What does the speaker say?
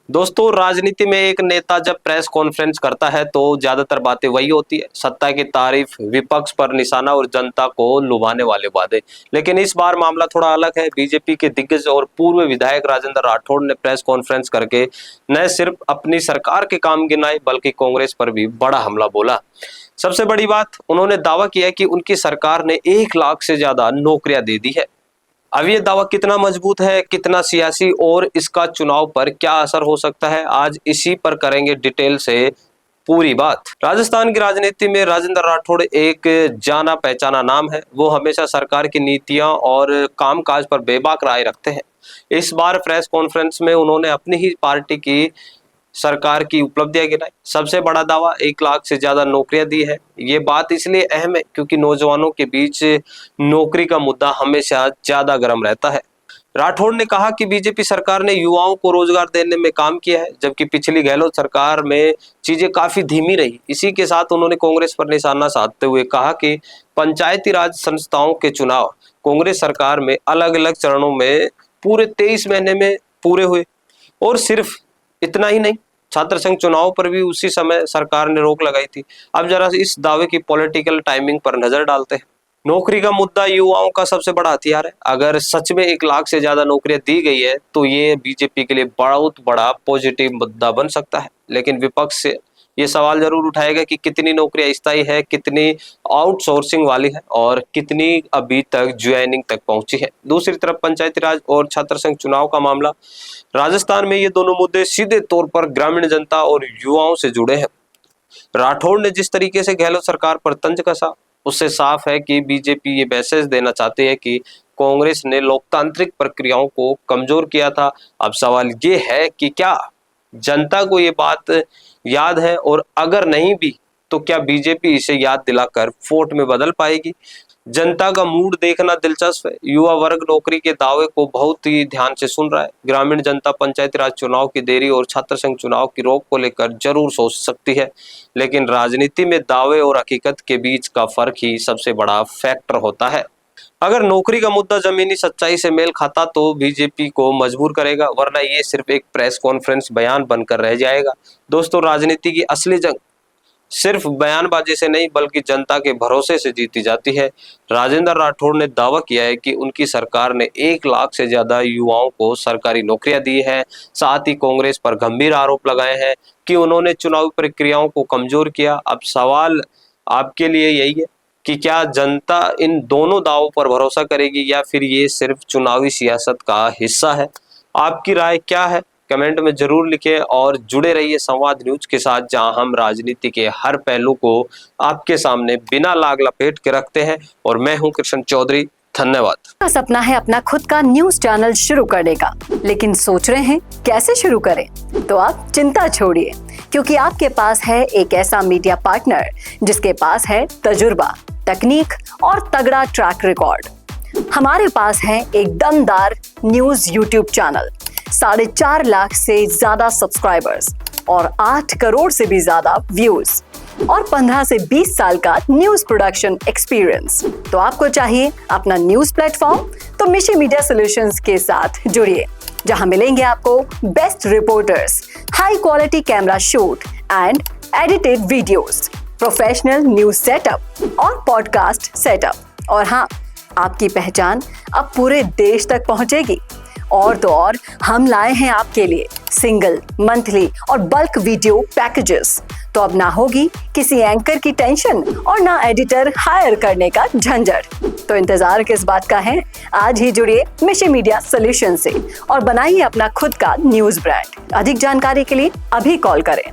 दोस्तों, राजनीति में एक नेता जब प्रेस कॉन्फ्रेंस करता है तो ज्यादातर बातें वही होती है, सत्ता की तारीफ, विपक्ष पर निशाना और जनता को लुभाने वाले वादे। लेकिन इस बार मामला थोड़ा अलग है। बीजेपी के दिग्गज और पूर्व विधायक राजेंद्र राठौड़ ने प्रेस कॉन्फ्रेंस करके न सिर्फ अपनी सरकार के काम गिनाए बल्कि कांग्रेस पर भी बड़ा हमला बोला। सबसे बड़ी बात, उन्होंने दावा किया कि उनकी सरकार ने 1 लाख से ज्यादा नौकरियां दे दी है। अब ये दावा कितना मजबूत है, कितना सियासी और इसका चुनाव पर क्या असर हो सकता है, आज इसी पर करेंगे डिटेल से पूरी बात। राजस्थान की राजनीति में राजेंद्र राठौड़ एक जाना पहचाना नाम है। वो हमेशा सरकार की नीतियां और कामकाज पर बेबाक राय रखते हैं। इस बार प्रेस कॉन्फ्रेंस में उन्होंने अपनी ही पार्टी की सरकार की उपलब्धियां गिनाई। सबसे बड़ा दावा, 1 लाख से ज्यादा नौकरियां दी है। ये बात इसलिए अहम है क्योंकि नौजवानों के बीच नौकरी का मुद्दा हमेशा ज्यादा गर्म रहता है। राठौड़ ने कहा कि बीजेपी सरकार ने युवाओं को रोजगार देने में काम किया है, जबकि पिछली गहलोत सरकार में चीजें काफी धीमी रही। इसी के साथ उन्होंने कांग्रेस पर निशाना साधते हुए कहा कि पंचायती राज संस्थाओं के चुनाव कांग्रेस सरकार में अलग अलग चरणों में पूरे 23 महीने में पूरे हुए। और सिर्फ इतना ही नहीं, छात्र संघ चुनाव पर भी उसी समय सरकार ने रोक लगाई थी। अब जरा इस दावे की पॉलिटिकल टाइमिंग पर नजर डालते हैं। नौकरी का मुद्दा युवाओं का सबसे बड़ा हथियार है। अगर सच में 1 लाख से ज्यादा नौकरियां दी गई है तो ये बीजेपी के लिए बहुत बड़ा पॉजिटिव मुद्दा बन सकता है। लेकिन विपक्ष से ये सवाल जरूर उठाएगा कि कितनी नौकरियां स्थायी है, कितनी आउटसोर्सिंग वाली है और कितनी अभी तक ज्वाइनिंग तक पहुंची है। दूसरी तरफ पंचायती राज और छात्र संघ चुनाव का मामला, राजस्थान में ये दोनों मुद्दे सीधे तौर पर ग्रामीण जनता और युवाओं से जुड़े हैं। राठौड़ ने जिस तरीके से गहलोत सरकार पर तंज कसा, उससे साफ है कि बीजेपी ये मैसेज देना चाहते हैं कि कांग्रेस ने लोकतांत्रिक प्रक्रियाओं को कमजोर किया था। अब सवाल ये है कि क्या जनता को ये बात याद है, और अगर नहीं भी तो क्या बीजेपी इसे याद दिलाकर वोट में बदल पाएगी। जनता का मूड देखना दिलचस्प है। युवा वर्ग नौकरी के दावे को बहुत ही ध्यान से सुन रहा है। ग्रामीण जनता पंचायती राज चुनाव की देरी और छात्र संघ चुनाव की रोक को लेकर जरूर सोच सकती है, लेकिन राजनीति में दावे और हकीकत के बीच का फर्क ही सबसे बड़ा फैक्टर होता है। अगर नौकरी का मुद्दा जमीनी सच्चाई से मेल खाता तो बीजेपी को मजबूर करेगा, वरना ये सिर्फ एक प्रेस कॉन्फ्रेंस बयान बनकर रह जाएगा। दोस्तों, राजनीति की असली जंग सिर्फ बयानबाजी से नहीं बल्कि जनता के भरोसे से जीती जाती है। राजेंद्र राठौड़ ने दावा किया है कि उनकी सरकार ने 1 लाख से ज्यादा युवाओं को सरकारी नौकरियां दी है। साथ ही कांग्रेस पर गंभीर आरोप लगाए हैं कि उन्होंने चुनावी प्रक्रियाओं को कमजोर किया। अब सवाल आपके लिए यही है कि क्या जनता इन दोनों दावों पर भरोसा करेगी या फिर ये सिर्फ चुनावी सियासत का हिस्सा है। आपकी राय क्या है, कमेंट में जरूर लिखें और जुड़े रहिए संवाद न्यूज के साथ, जहां हम राजनीति के हर पहलू को आपके सामने बिना लाग लपेट के रखते हैं। और मैं हूं कृष्ण चौधरी, धन्यवाद। सपना है अपना खुद का न्यूज चैनल शुरू करने का, लेकिन सोच रहे हैं कैसे शुरू करें? तो आप चिंता छोड़िए, क्योंकि आपके पास है एक ऐसा मीडिया पार्टनर जिसके पास है तजुर्बा, तकनीक और तगड़ा ट्रैक रिकॉर्ड। हमारे पास है एक दमदार न्यूज यूट्यूब चैनल, 4.5 लाख से ज्यादा सब्सक्राइबर्स और 8 करोड़ से भी ज्यादा व्यूज और 15 से 20 साल का न्यूज प्रोडक्शन एक्सपीरियंस। तो आपको चाहिए अपना न्यूज प्लेटफॉर्म, तो मिशी मीडिया सॉल्यूशंस के साथ जुड़िए, जहां मिलेंगे आपको best reporters, high quality camera shoot and edited videos, professional news setup और पॉडकास्ट सेटअप। और हाँ, आपकी पहचान अब पूरे देश तक पहुंचेगी। और तो और, हम लाए हैं आपके लिए सिंगल, मंथली और बल्क वीडियो पैकेजेस। तो अब ना होगी किसी एंकर की टेंशन और ना एडिटर हायर करने का झंझट। तो इंतजार किस बात का है? आज ही जुड़िए मिशी मीडिया सॉल्यूशन से और बनाइए अपना खुद का न्यूज ब्रांड। अधिक जानकारी के लिए अभी कॉल करें।